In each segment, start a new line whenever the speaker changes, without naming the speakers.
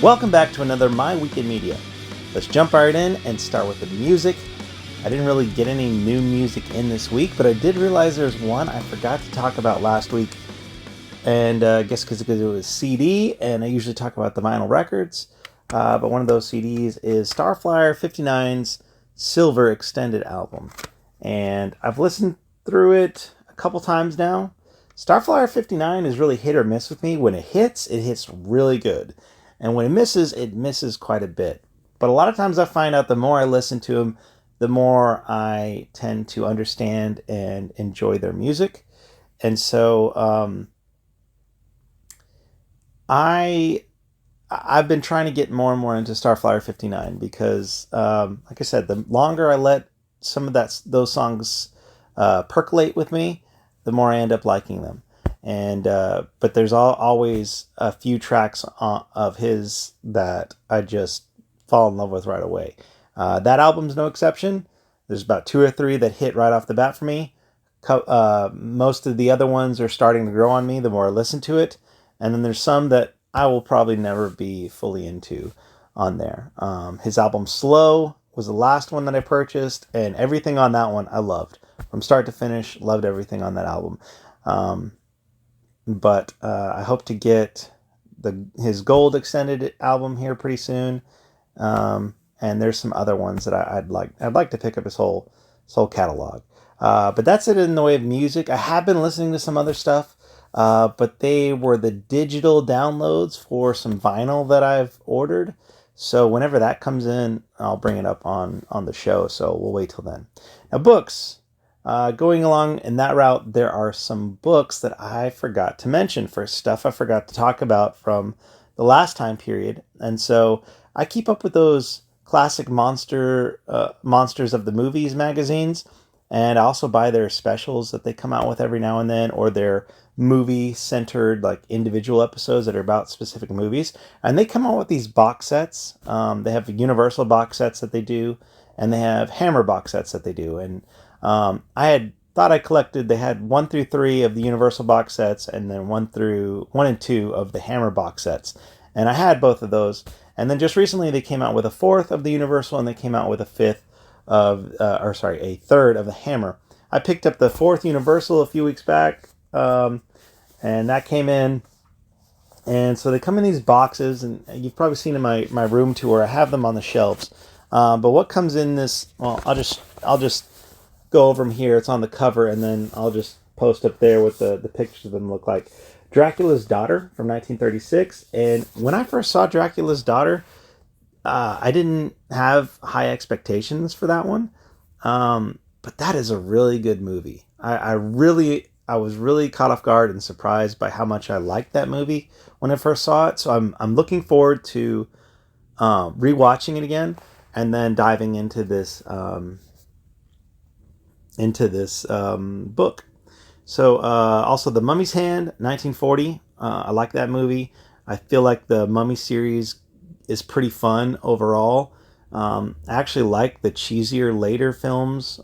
Welcome back to another My Week in Media. Let's jump right in and start with the music. I didn't really get any new music in this week, but I did realize there's one I forgot to talk about last week. And I guess because it was CD, and I usually talk about the vinyl records. But one of those CDs is Starflyer 59's Silver Extended album. And I've listened through it a couple times now. Starflyer 59 is really hit or miss with me. When it hits really good. And when it misses quite a bit. But a lot of times I find out the more I listen to them, the more I tend to understand and enjoy their music. And so I've been trying to get more and more into Starflyer 59 because, like I said, the longer I let some of those songs percolate with me, the more I end up liking them. And but there's always a few tracks of his that I just fall in love with right away. That album's no exception. There's about 2 or 3 that hit right off the bat for me. Most of the other ones are starting to grow on me the more I listen to it. And then there's some that I will probably never be fully into on there. His album Slow was the last one that I purchased, and everything on that one I loved. From start to finish, loved everything on that album. But I hope to get his Gold extended album here pretty soon. And there's some other ones that I'd like to pick up his whole catalog. But that's it in the way of music. I have been listening to some other stuff. But they were the digital downloads for some vinyl that I've ordered. So whenever that comes in, I'll bring it up on the show. So we'll wait till then. Now, books. Going along in that route, there are some books that I forgot to mention for stuff I forgot to talk about from the last time period. And so I keep up with those classic Monsters of the Movies magazines. And I also buy their specials that they come out with every now and then, or their movie-centered, like, individual episodes that are about specific movies. And they come out with these box sets. They have Universal box sets that they do, and they have Hammer box sets that they do. And I had thought I collected, they had 1 through 3 of the Universal box sets, and then 1 and 2 of the Hammer box sets. And I had both of those. And then just recently they came out with a 4th of the Universal, and they came out with a 3rd of the Hammer. I picked up the 4th Universal a few weeks back, and that came in. And so they come in these boxes, and you've probably seen in my room tour, I have them on the shelves. But what comes in this, well, I'll just go over them here. It's on the cover, and then I'll just post up there what the pictures of them look like. Dracula's Daughter from 1936. And when I first saw Dracula's Daughter, I didn't have high expectations for that one. But that is a really good movie. I was really caught off guard and surprised by how much I liked that movie when I first saw it. So I'm looking forward to rewatching it again and then diving into this book. So also The Mummy's Hand, 1940. I like that movie. I feel like the Mummy series is pretty fun overall. I actually like the cheesier later films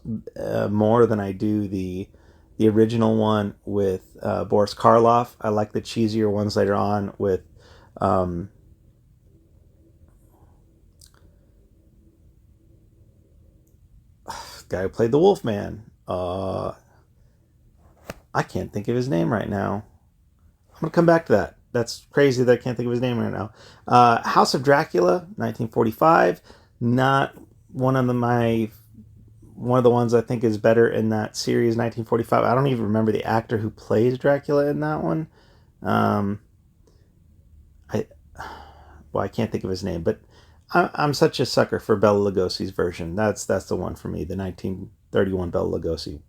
more than I do the original one with Boris Karloff. I like the cheesier ones later on with the guy who played the Wolfman. I can't think of his name right now. I'm going to come back to that. That's crazy that I can't think of his name right now. House of Dracula, 1945. Not one of the ones I think is better in that series, 1945. I don't even remember the actor who plays Dracula in that one. I can't think of his name, but I'm such a sucker for Bela Lugosi's version. That's the one for me, the 1931 Bela Lugosi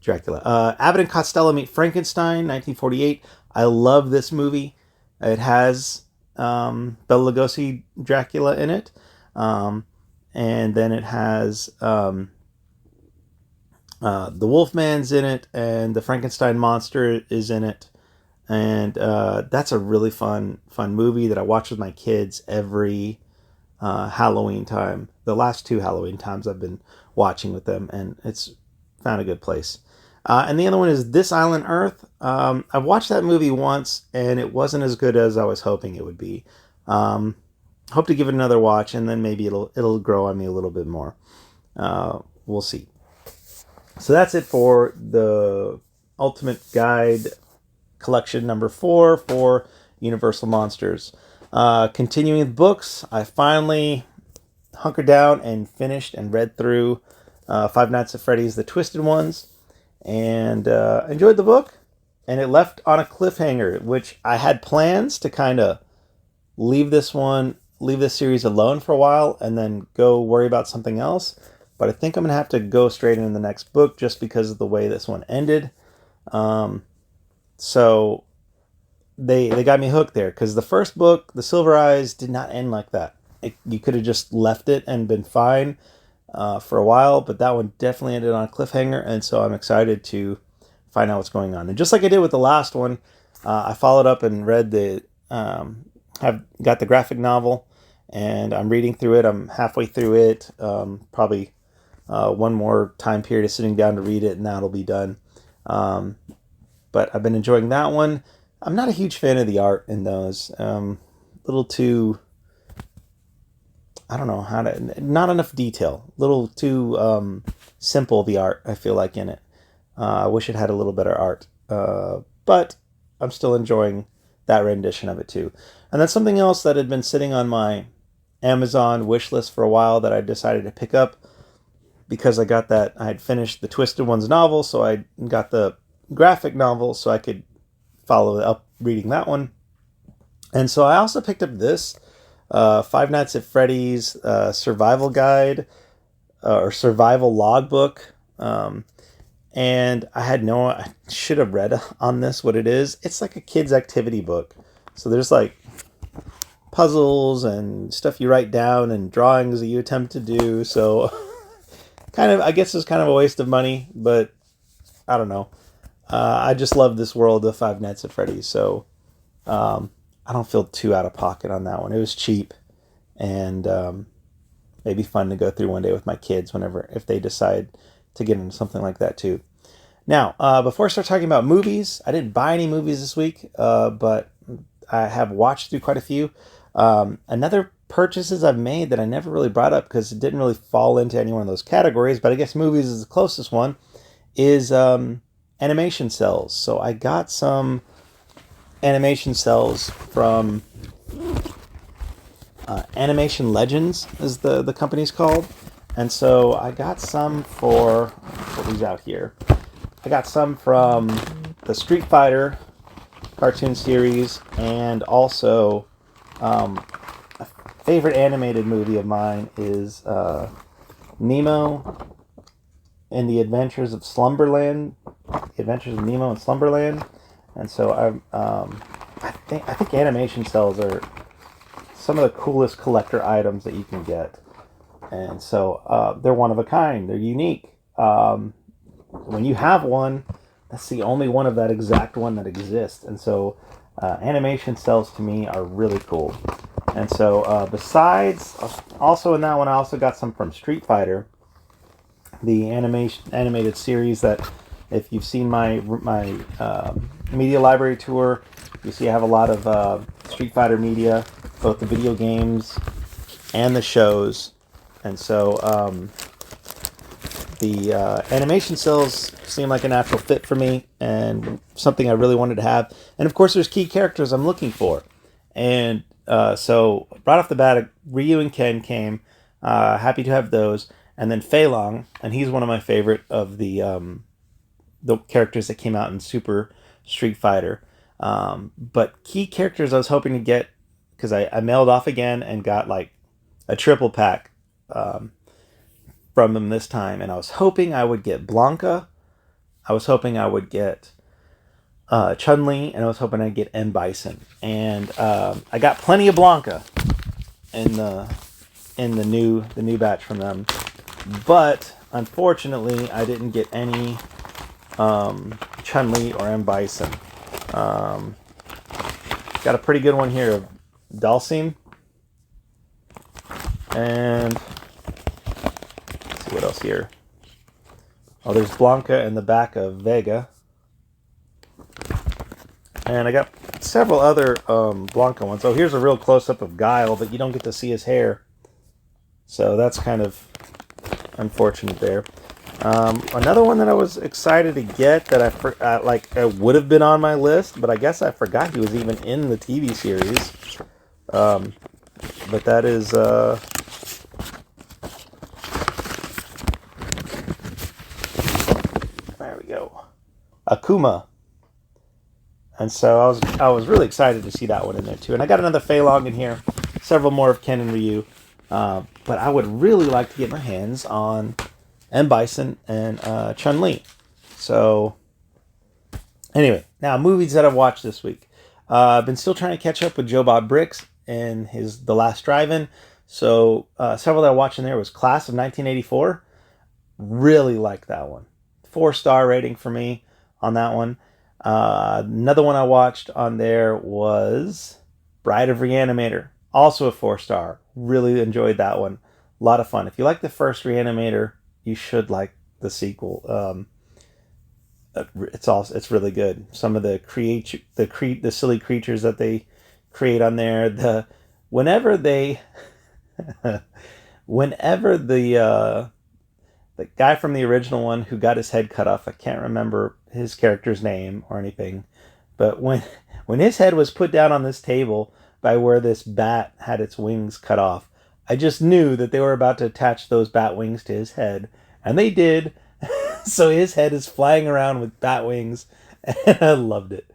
Dracula. Abbott and Costello Meet Frankenstein, 1948. I love this movie. It has Bela Lugosi Dracula in it. And then it has the Wolfman's in it, and the Frankenstein monster is in it. And that's a really fun movie that I watch with my kids every Halloween time. The last 2 Halloween times I've been watching with them, and it's found a good place. And the other one is This Island Earth. I've watched that movie once, and it wasn't as good as I was hoping it would be. hope to give it another watch, and then maybe it'll grow on me a little bit more. We'll see. So that's it for the Ultimate Guide Collection number 4 for Universal Monsters. Continuing with books, I finally hunkered down and finished and read through Five Nights at Freddy's The Twisted Ones, and enjoyed the book. And it left on a cliffhanger, which I had plans to kind of leave this series alone for a while and then go worry about something else. But I think I'm going to have to go straight into the next book just because of the way this one ended. So they got me hooked there, because the first book, The Silver Eyes, did not end like that. You could have just left it and been fine for a while, but that one definitely ended on a cliffhanger, and so I'm excited to find out what's going on. And just like I did with the last one, I followed up and read have got the graphic novel, and I'm reading through it. I'm halfway through it. Probably one more time period of sitting down to read it, and that'll be done. But I've been enjoying that one. I'm not a huge fan of the art in those. Little too, I don't know how to, not enough detail. Little too simple, the art, I feel like, in it. I wish it had a little better art. But I'm still enjoying that rendition of it too. And that's something else that had been sitting on my Amazon wish list for a while that I decided to pick up, because I had finished the Twisted Ones novel, so I got the graphic novel so I could follow up reading that one. And so I also picked up this Five Nights at Freddy's survival guide or survival logbook. And I should have read on this what it is. It's like a kid's activity book. So there's like puzzles and stuff you write down and drawings that you attempt to do. So I guess it's kind of a waste of money, but I don't know. I just love this world of Five Nights at Freddy's, so I don't feel too out of pocket on that one. It was cheap, and maybe fun to go through one day with my kids if they decide to get into something like that too. Now, before I start talking about movies, I didn't buy any movies this week, but I have watched through quite a few. Another purchases I've made that I never really brought up because it didn't really fall into any one of those categories, but I guess movies is the closest one, is animation cells. So I got some animation cells from Animation Legends, is the company's called. And so I got some for, I'll put these out here. I got some from the Street Fighter cartoon series, and also a favorite animated movie of mine is Nemo and the Adventures of Slumberland. The Adventures of Nemo and Slumberland. And so I think animation cells are some of the coolest collector items that you can get. And so they're one of a kind. They're unique. When you have one, that's the only one of that exact one that exists. And so animation cells to me are really cool. And so besides, also in that one, I also got some from Street Fighter, the animated series that, if you've seen my media library tour, you see I have a lot of Street Fighter media, both the video games and the shows. And so the animation cells seem like a natural fit for me and something I really wanted to have. And of course, there's key characters I'm looking for. And so right off the bat, Ryu and Ken came. Happy to have those. And then Fei Long, and he's one of my favorite of the characters that came out in Super Street Fighter. But key characters I was hoping to get, because I mailed off again and got like a triple pack from them this time. And I was hoping I would get Blanca. I was hoping I would get Chun-Li, and I was hoping I'd get M. Bison. And I got plenty of Blanca in the new batch from them. But unfortunately, I didn't get any Chun-Li or M. Bison. Got a pretty good one here of Dhalsim. And let's see what else here. Oh, there's Blanca in the back of Vega. And I got several other Blanca ones. Oh, here's a real close-up of Guile, but you don't get to see his hair. So that's kind of unfortunate there. Another one that I was excited to get that it would have been on my list, but I guess I forgot he was even in the TV series. But that is there we go, Akuma. And so I was really excited to see that one in there too. And I got another Fei Long in here, several more of Ken and Ryu. But I would really like to get my hands on M. Bison and Chun-Li. So anyway, now movies that I've watched this week. I've been still trying to catch up with Joe Bob Briggs and his The Last Drive-In. So several that I watched in there was Class of 1984. Really liked that one. 4-star rating for me on that one. Another one I watched on there was Bride of Reanimator. Also a 4-star. Really enjoyed that one. A lot of fun. If you like the first Reanimator, you should like the sequel. It's really good. Some of the silly creatures that they create on there. Whenever the guy from the original one who got his head cut off, I can't remember his character's name or anything, but when his head was put down on this table by where this bat had its wings cut off, I just knew that they were about to attach those bat wings to his head, and they did. So his head is flying around with bat wings, and I loved it.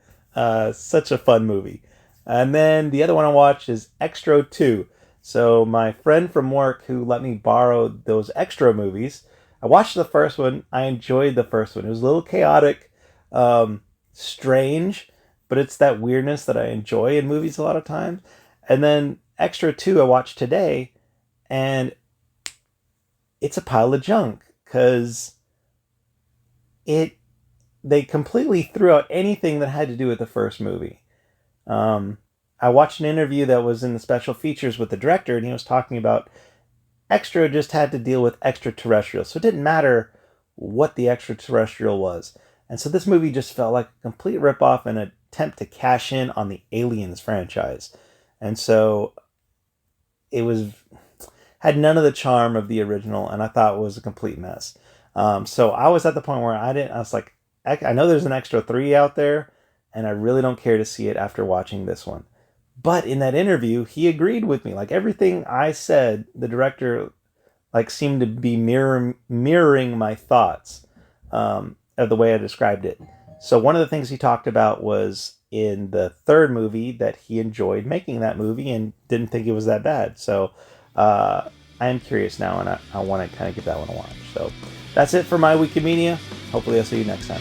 Such a fun movie. And then the other one I watched is Extra 2. So my friend from work who let me borrow those Extra movies, I watched the first one. I enjoyed the first one. It was a little chaotic, strange, but it's that weirdness that I enjoy in movies a lot of times. And then Extra 2 I watched today, and it's a pile of junk because they completely threw out anything that had to do with the first movie. I watched an interview that was in the special features with the director, and he was talking about Extra just had to deal with extraterrestrials. So it didn't matter what the extraterrestrial was. And so this movie just felt like a complete ripoff and an attempt to cash in on the Aliens franchise. And so it had none of the charm of the original, and I thought it was a complete mess. So I was at the point where I was like, I know there's an Extra 3 out there, and I really don't care to see it after watching this one. But in that interview, he agreed with me. Like everything I said, the director seemed to be mirroring my thoughts of the way I described it. So one of the things he talked about was in the third movie that he enjoyed making that movie and didn't think it was that bad. So I am curious now, and I want to kind of give that one a watch. So that's it for my week in media. Hopefully I'll see you next time.